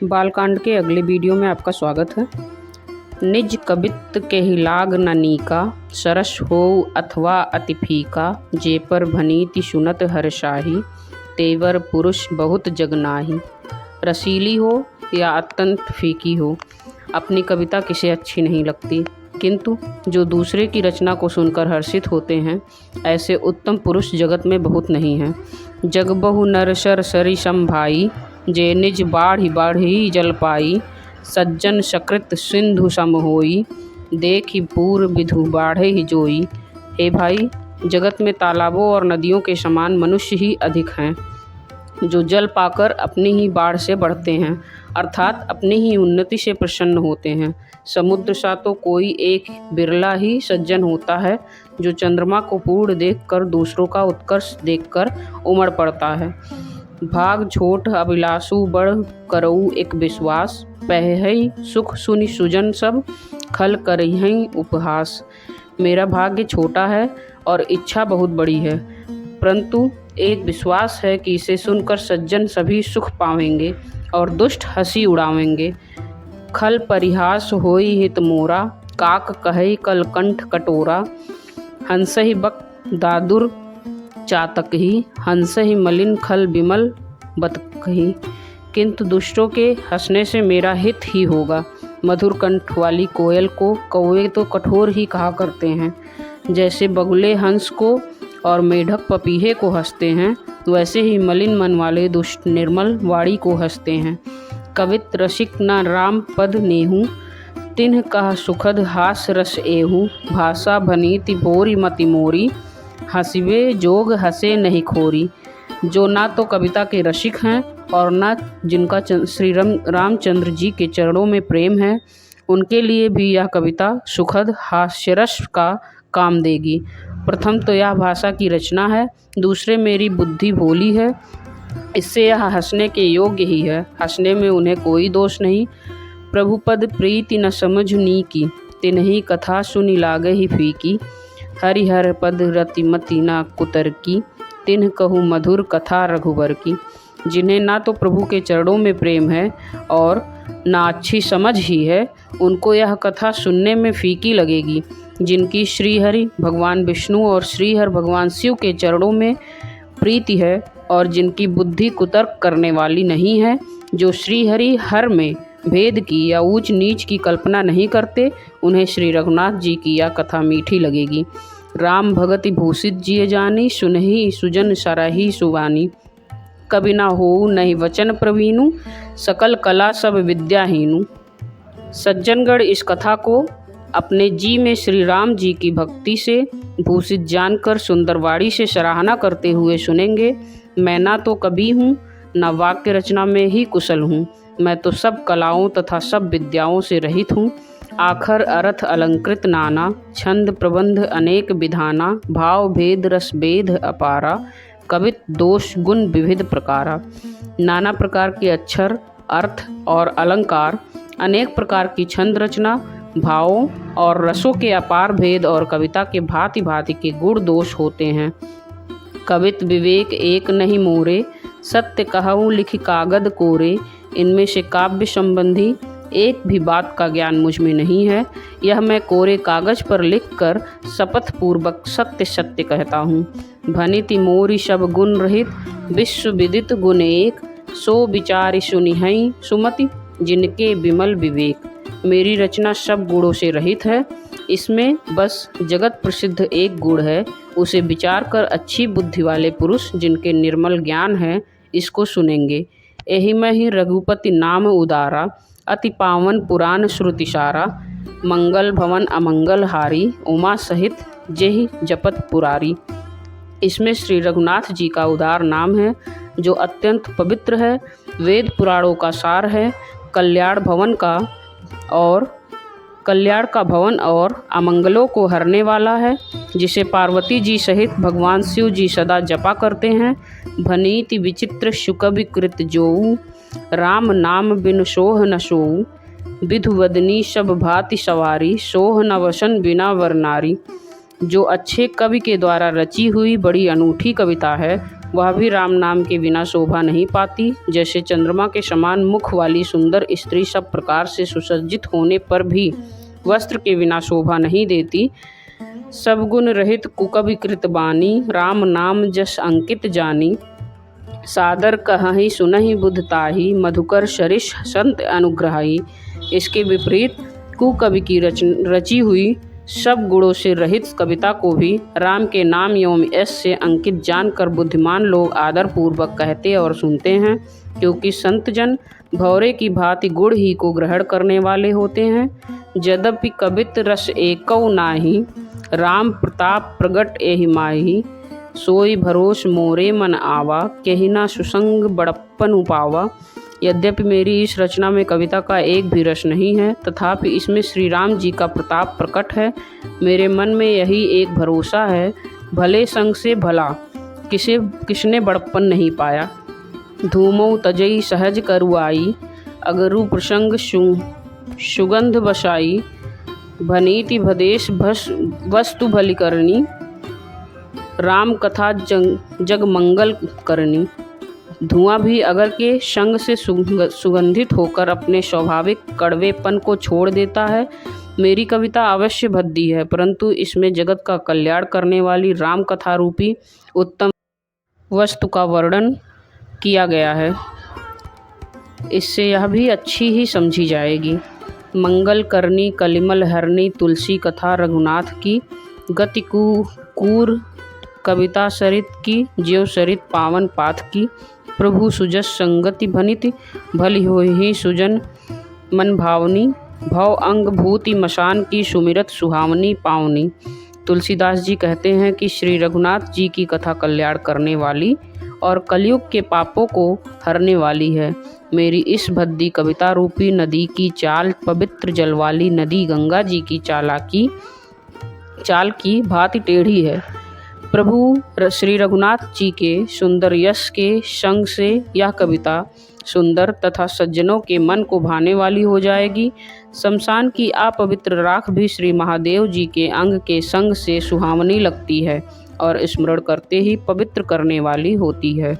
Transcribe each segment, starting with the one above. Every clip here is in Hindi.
बालकांड के अगले वीडियो में आपका स्वागत है। निज कबित केहि लाग न नीका, सरस होउ अथवा अति फीका, जे पर भनीति सुनत हर्षाही, तेवर पुरुष बहुत जग नाही। रसीली हो या अत्यंत फीकी हो, अपनी कविता किसे अच्छी नहीं लगती, किंतु जो दूसरे की रचना को सुनकर हर्षित होते हैं, ऐसे उत्तम पुरुष जगत में बहुत नहीं हैं। जग बहु नर सर सरी संभाई, जे निज बाढ़ी बाढ़ी जल पाई, सज्जन सकृत सिंधु सम होई, देखि पूर विधु बाढ़े ही जोई। हे भाई, जगत में तालाबों और नदियों के समान मनुष्य ही अधिक हैं, जो जल पाकर अपनी ही बाढ़ से बढ़ते हैं, अर्थात अपनी ही उन्नति से प्रसन्न होते हैं। समुद्र सा तो कोई एक बिरला ही सज्जन होता है, जो चंद्रमा को पूर्ण देखकर दूसरों का उत्कर्ष देखकर उमड़ पड़ता है। भाग छोट अभिलाषु बढ़ करऊ एक विश्वास, पहई सुख सुनि सुजन सब, खल करहिं उपहास। मेरा भाग्य छोटा है और इच्छा बहुत बड़ी है, परंतु एक विश्वास है कि इसे सुनकर सज्जन सभी सुख पावेंगे और दुष्ट हंसी उड़ावेंगे। खल परिहास होई हित मोरा, काक कहई कलकंठ कटोरा, हंसहि बक दादुर चातकहि, हंसहि मलिन खल विमल बतकहि। किंतु दुष्टों के हंसने से मेरा हित ही होगा। मधुर कंठ वाली कोयल को कौवे तो कठोर ही कहा करते हैं, जैसे बगुले हंस को और मेढक पपीहे को हंसते हैं, वैसे ही मलिन मन वाले दुष्ट निर्मल वाणी को हंसते हैं। कवित रसिक न राम पद नेहू, तिन्ह कह सुखद हास रस एहू, भाषा भनीति भोरी मति मोरी, हंसिवे जोग हंसे नहीं खोरी। जो ना तो कविता के रसिक हैं और ना जिनका श्री रामचंद्र जी के चरणों में प्रेम है, उनके लिए भी यह कविता सुखद हास्यरस का काम देगी। प्रथम तो यह भाषा की रचना है, दूसरे मेरी बुद्धि भोली है, इससे यह हंसने के योग्य ही है। हंसने में उन्हें कोई दोष नहीं। प्रभुपद प्रीति न समझ नीकी, तिन्हि कथा सुनि लागे ही फीकी, हरिहर पद रतिमति न कुतर की, तिन्ह कहूँ मधुर कथा रघुवर की। जिन्हें ना तो प्रभु के चरणों में प्रेम है और ना अच्छी समझ ही है, उनको यह कथा सुनने में फीकी लगेगी। जिनकी श्रीहरि भगवान विष्णु और श्रीहर भगवान शिव के चरणों में प्रीति है और जिनकी बुद्धि कुतर्क करने वाली नहीं है, जो श्रीहरि हर में भेद की या ऊंच नीच की कल्पना नहीं करते, उन्हें श्री रघुनाथ जी की यह कथा मीठी लगेगी। राम भगति भूषित जिय जानी, सुनहि सुजन सरहि सुबानी, कभी ना हो नहीं वचन प्रवीणु, सकल कला सब विद्याहीनु। सज्जनगण इस कथा को अपने जी में श्री राम जी की भक्ति से भूषित जानकर सुंदरवाणी से सराहना करते हुए सुनेंगे। मैं ना तो कवि हूँ, न वाक्य रचना में ही कुशल हूँ, मैं तो सब कलाओं तथा सब विद्याओं से रहित हूँ। आखर अर्थ अलंकृत नाना, छंद प्रबंध अनेक विधाना, भाव भेद रस भेद अपारा, कवित दोष गुण विविध प्रकारा। नाना प्रकार के अक्षर, अर्थ और अलंकार, अनेक प्रकार की छंद रचना, भावों और रसों के अपार भेद और कविता के भांति भांति के गुण दोष होते हैं। कवित विवेक एक नहीं मोरे, सत्य कहूँ लिखि कागद कोरे, इनमें से काव्य संबंधी एक भी बात का ज्ञान मुझ में नहीं है। यह मैं कोरे कागज पर लिखकर शपथ पूर्वक सत्य सत्य कहता हूँ। भनिति मोरी सब गुण रहित, विश्व विदित गुण एक, सो विचारि सुनिहै सुमति, जिनके विमल विवेक। मेरी रचना सब गुणों से रहित है, इसमें बस जगत प्रसिद्ध एक गुण है, उसे विचार कर अच्छी बुद्धि वाले पुरुष जिनके निर्मल ज्ञान है, इसको सुनेंगे। एहि में ही रघुपति नाम उदारा, अति पावन पुराण श्रुति सारा, मंगल भवन अमंगल हारी, उमा सहित जेहि जपत पुरारी। इसमें श्री रघुनाथ जी का उदार नाम है, जो अत्यंत पवित्र है, वेद पुराणों का सार है, कल्याण का भवन और अमंगलों को हरने वाला है, जिसे पार्वती जी सहित भगवान शिव जी सदा जपा करते हैं। भनीति विचित्र शुकवि कृत जोऊ, राम नाम बिनु सोह न सोऊ, विधु वदनी सब भांति सवारी, सोह न वसन बिना वर नारी। जो अच्छे कवि के द्वारा रची हुई बड़ी अनूठी कविता है, वह भी राम नाम के बिना शोभा नहीं पाती। जैसे चंद्रमा के समान मुख वाली सुंदर स्त्री सब प्रकार से सुसज्जित होने पर भी वस्त्र के बिना शोभा नहीं देती, सब गुण रहित कुकविकृत बानी, राम नाम जस अंकित जानी। सादर कहहि सुनहि बुधताहि, मधुकर सरिस संत अनुग्रहाई। इसके विपरीत कुकवि की रची हुई सब गुणों से रहित कविता को भी राम के नाम एवं यश से अंकित जानकर बुद्धिमान लोग आदरपूर्वक कहते और सुनते हैं, क्योंकि संतजन भौरे की भांति गुण ही को ग्रहण करने वाले होते हैं। यद्यपि कवित रस एकौ नाही, राम प्रताप प्रगट एहि माही। सोई भरोस मोरे मन आवा, कहिना सुसंग बड़प्पन उपावा। यद्यपि मेरी इस रचना में कविता का एक भी रस नहीं है, तथापि इसमें श्री राम जी का प्रताप प्रकट है। मेरे मन में यही एक भरोसा है, भले संग से भला किसने बड़प्पन नहीं पाया। धूमो तजई सहज करुआई, अगरु प्रसंग सुगंध बसाई। भनीति भदेश वस्तु भली करनी, राम कथा जग मंगल करनी। धुआं भी अगर के संग से सुगंधित होकर अपने स्वाभाविक कड़वेपन को छोड़ देता है। मेरी कविता अवश्य भद्दी है, परंतु इसमें जगत का कल्याण करने वाली राम कथा रूपी उत्तम वस्तु का वर्णन किया गया है। इससे यह भी अच्छी ही समझी जाएगी। मंगल करनी कलिमल हरनी, तुलसी कथा रघुनाथ की। गति कूर कविता सरित की, ज्यों सरित पावन पाथ की। प्रभु सुजस संगति भनिति, भली होहि सुजन मन भावनी। भव अंग भूति मशान की, सुमिरत सुहावनी पावनी। तुलसीदास जी कहते हैं कि श्री रघुनाथ जी की कथा कल्याण करने वाली और कलयुग के पापों को हरने वाली है। मेरी इस भद्दी कविता रूपी नदी की चाल पवित्र जल वाली नदी गंगा जी की चाल की भांति टेढ़ी है। प्रभु श्री रघुनाथ जी के सुंदर यश के संग से यह कविता सुंदर तथा सज्जनों के मन को भाने वाली हो जाएगी। शमशान की अपवित्र राख भी श्री महादेव जी के अंग के संग से सुहावनी लगती है और स्मरण करते ही पवित्र करने वाली होती है।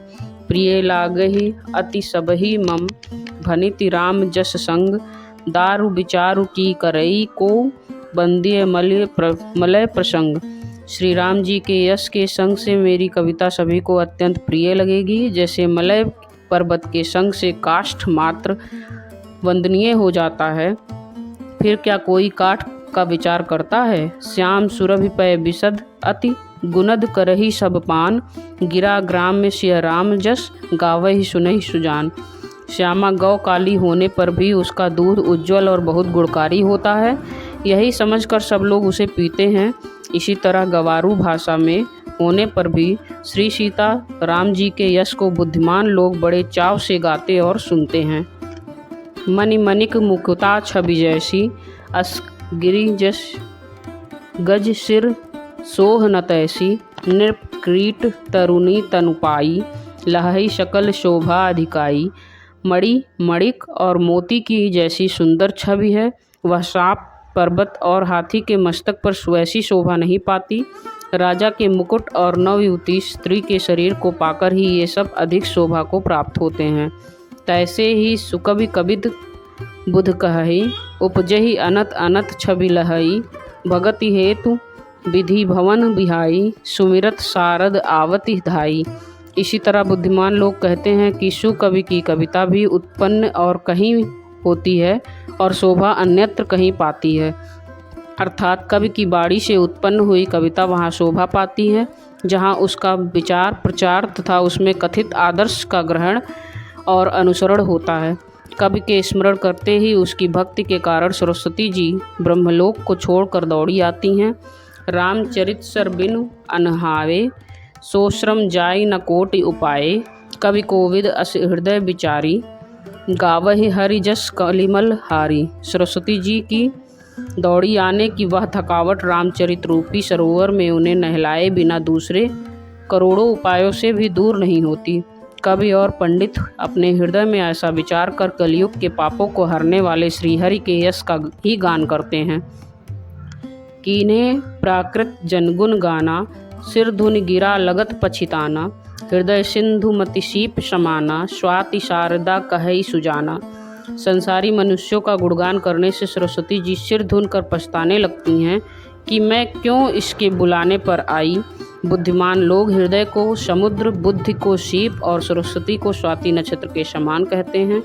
प्रिय लागहि अति सबहि मम, भनिति राम जस संग। दारु विचारु की करई को, बंदिय मलय प्रसंग। श्री राम जी के यश के संग से मेरी कविता सभी को अत्यंत प्रिय लगेगी। जैसे मलय पर्वत के संग से काष्ठ मात्र वंदनीय हो जाता है, फिर क्या कोई काठ का विचार करता है। श्याम सुरभि पय विशद, अति गुनद करही सब पान। गिरा ग्राम में सिय राम जस, गावहि सुनहि सुजान। श्यामा गौ काली होने पर भी उसका दूध उज्जवल और बहुत गुणकारी होता है, यही समझकर सब लोग उसे पीते हैं। इसी तरह गवारू भाषा में होने पर भी श्री सीता राम जी के यश को बुद्धिमान लोग बड़े चाव से गाते और सुनते हैं। मणि मणिक मुकुता छवि जैसी, असगिरी जस गज सिर सोह न तैसी। नृप क्रीट तरुणी तनुपाई, लहई शकल शोभा अधिकाई। मणि मणिक और मोती की जैसी सुंदर छवि है, वह सांप पर्वत और हाथी के मस्तक पर वैसी शोभा नहीं पाती। राजा के मुकुट और नवयुवती स्त्री के शरीर को पाकर ही ये सब अधिक शोभा को प्राप्त होते हैं। तैसे ही सुकवि कविद बुध कहई, उपजहि अनत अनत छवि लहई। भगति हेतु विधि भवन बिहाई, सुमिरत सारद आवति धाई। इसी तरह बुद्धिमान लोग कहते हैं कि सुकवि की कविता भी उत्पन्न और कहीं होती है और शोभा अन्यत्र कहीं पाती है। अर्थात कवि की बाणी से उत्पन्न हुई कविता वहाँ शोभा पाती है जहाँ उसका विचार प्रचार तथा उसमें कथित आदर्श का ग्रहण और अनुसरण होता है। कवि के स्मरण करते ही उसकी भक्ति के कारण सरस्वती जी ब्रह्मलोक को छोड़कर दौड़ी आती हैं। रामचरित सर बिनु अनहावे, सो श्रम जाय न कोटि उपाय। कवि कोविद अस हृदय विचारी, गावहि हरि जस कलिमल हारी। सरस्वती जी की दौड़ी आने की वह थकावट रामचरित रूपी सरोवर में उन्हें नहलाए बिना दूसरे करोड़ों उपायों से भी दूर नहीं होती। कवि और पंडित अपने हृदय में ऐसा विचार कर कलयुग के पापों को हरने वाले श्रीहरि के यश का ही गान करते हैं। कीन्हे प्राकृत जनगुण गाना, सिर धुन गिरा लगत पछिताना। हृदय सिंधु मति सीप समाना, स्वाति शारदा कहई सुजाना। संसारी मनुष्यों का गुणगान करने से सरस्वती जी सिर धुन कर पछताने लगती हैं कि मैं क्यों इसके बुलाने पर आई। बुद्धिमान लोग हृदय को समुद्र, बुद्धि को सीप और सरस्वती को स्वाति नक्षत्र के समान कहते हैं।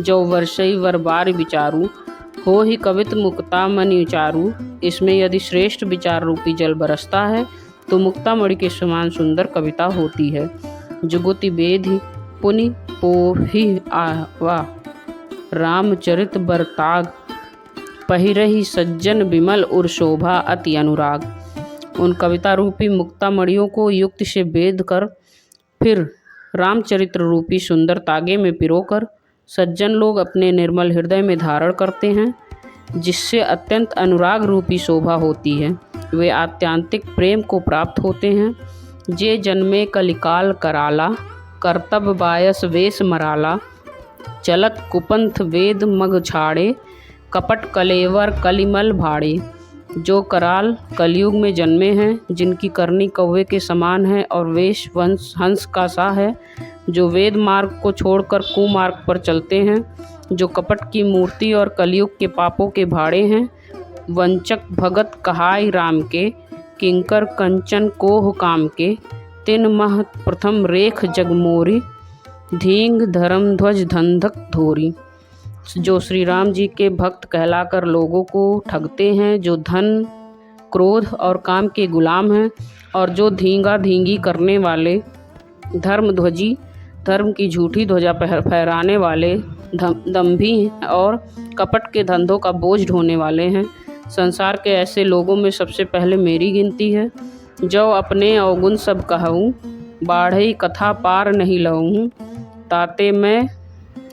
जो वर्षई वरबार विचारू, हो ही कवित मुक्ता मणि चारू। इसमें यदि श्रेष्ठ विचार रूपी जल बरसता है तो मुक्तामणि के समान सुंदर कविता होती है। जुगुति बेधि पुनि पोहि आवा, रामचरित बरताग। पहिरहि सज्जन विमल उर शोभा अति अनुराग। उन कविता रूपी मुक्तामणियों को युक्ति से बेध कर फिर रामचरित्र रूपी सुंदर तागे में पिरोकर सज्जन लोग अपने निर्मल हृदय में धारण करते हैं, जिससे अत्यंत अनुराग रूपी शोभा होती है। वे आत्यांतिक प्रेम को प्राप्त होते हैं। जे जन्मे कलिकाल कराला, कर्तव्य बायस वेश मराला। चलत कुपंथ वेद मग छाड़े, कपट कलेवर कलिमल भाड़े। जो कराल कलयुग में जन्मे हैं, जिनकी करनी कौवे के समान है और वेश हंस का सा है, जो वेद मार्ग को छोड़कर कुमार्ग पर चलते हैं, जो कपट की मूर्ति और कलयुग के पापों के भाड़े हैं। वंचक भगत कहाय राम के, किंकर कंचन कोह काम के। तिन मह प्रथम रेख जगमोरी, धींग धर्म ध्वज धंधक धोरी। जो श्री राम जी के भक्त कहलाकर लोगों को ठगते हैं, जो धन, क्रोध और काम के गुलाम हैं, और जो धींगा धींगी करने वाले, धर्मध्वजी, धर्म की झूठी ध्वजा फहराने वाले, दंभी और कपट के धंधों का बोझ ढोने वाले हैं। संसार के ऐसे लोगों में सबसे पहले मेरी गिनती है। जो अपने अवगुण सब कहूँ, बाढ़ई कथा पार नहीं लऊँ। ताते मैं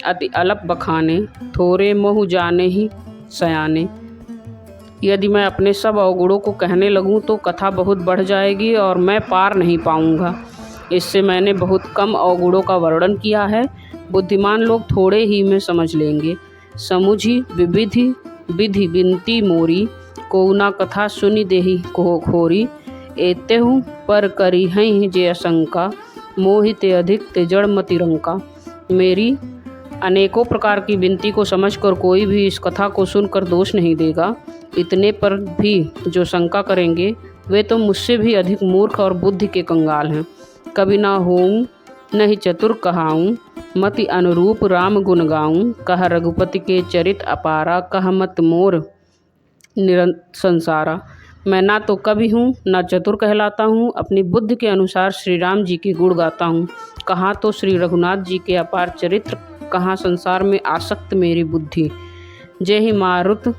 अति अलप बखाने, थोरे मोह जाने ही सयाने। यदि मैं अपने सब अवगुणों को कहने लगूं तो कथा बहुत बढ़ जाएगी और मैं पार नहीं पाऊंगा। इससे मैंने बहुत कम अवगुणों का वर्णन किया है। बुद्धिमान लोग थोड़े ही में समझ लेंगे। समुझी विविधि विधि बिनती मोरी, कोउना कथा सुनि देहि को खोरी। एतेहु पर करी हई जे आशंका, मोहिते अधिक ते जड़ मति रंका। मेरी अनेकों प्रकार की विनती को समझकर कोई भी इस कथा को सुनकर दोष नहीं देगा। इतने पर भी जो शंका करेंगे वे तो मुझसे भी अधिक मूर्ख और बुद्धि के कंगाल हैं। कभी ना होऊं नहीं चतुर कहाऊं, मति अनुरूप राम गुण गाऊं। कह रघुपति के चरित अपारा, कह मत मोर संसारा। मैं ना तो कवि हूँ ना चतुर कहलाता हूँ, अपनी बुद्धि के अनुसार श्री राम जी के गुण गाता हूँ। कहाँ तो श्री रघुनाथ जी के अपार चरित्र, कहाँ संसार में आसक्त मेरी बुद्धि। जय ही मारुत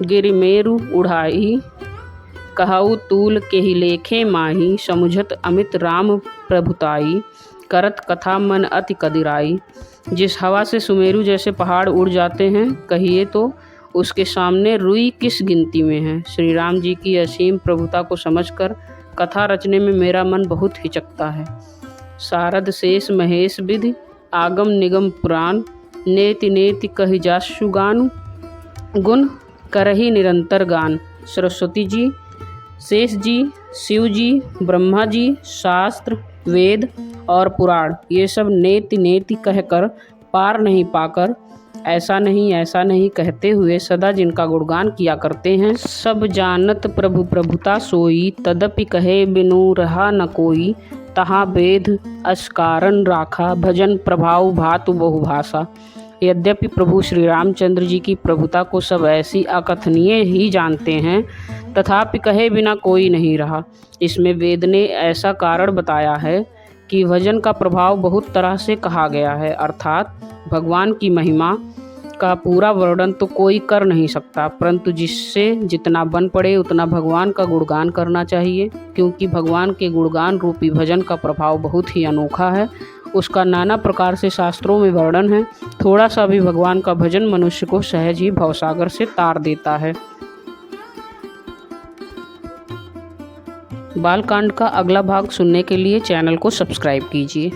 गिरिमेरु उड़ाई, कहऊ तूल के ही लेखे माही। समुझत अमित राम प्रभुताई, करत कथा मन अति कदिराई। जिस हवा से सुमेरु जैसे पहाड़ उड़ जाते हैं, कहिए तो उसके सामने रुई किस गिनती में है। श्री राम जी की असीम प्रभुता को समझकर कथा रचने में मेरा मन बहुत हिचकता है। शारद शेष महेश विधि, आगम निगम पुराण। नेति नेति कहि जासु गानु, गुण करही निरंतर गान। सरस्वती जी, शेष जी, शिव जी, ब्रह्मा जी, शास्त्र, वेद और पुराण, ये सब नेति नेति कहकर पार नहीं पाकर ऐसा नहीं कहते हुए सदा जिनका गुणगान किया करते हैं। सब जानत प्रभु प्रभुता सोई, तदपि कहे बिनु रहा न कोई। तहाँ वेद अस्कारण राखा, भजन प्रभाव भातु बहुभाषा। यद्यपि प्रभु श्री रामचंद्र जी की प्रभुता को सब ऐसी अकथनीय ही जानते हैं, तथापि कहे बिना कोई नहीं रहा। इसमें वेद ने ऐसा कारण बताया है कि भजन का प्रभाव बहुत तरह से कहा गया है, अर्थात भगवान की महिमा का पूरा वर्णन तो कोई कर नहीं सकता, परंतु जिससे जितना बन पड़े उतना भगवान का गुणगान करना चाहिए, क्योंकि भगवान के गुणगान रूपी भजन का प्रभाव बहुत ही अनोखा है। उसका नाना प्रकार से शास्त्रों में वर्णन है। थोड़ा सा भी भगवान का भजन मनुष्य को सहज ही भवसागर से तार देता है। बालकांड का अगला भाग सुनने के लिए चैनल को सब्सक्राइब कीजिए।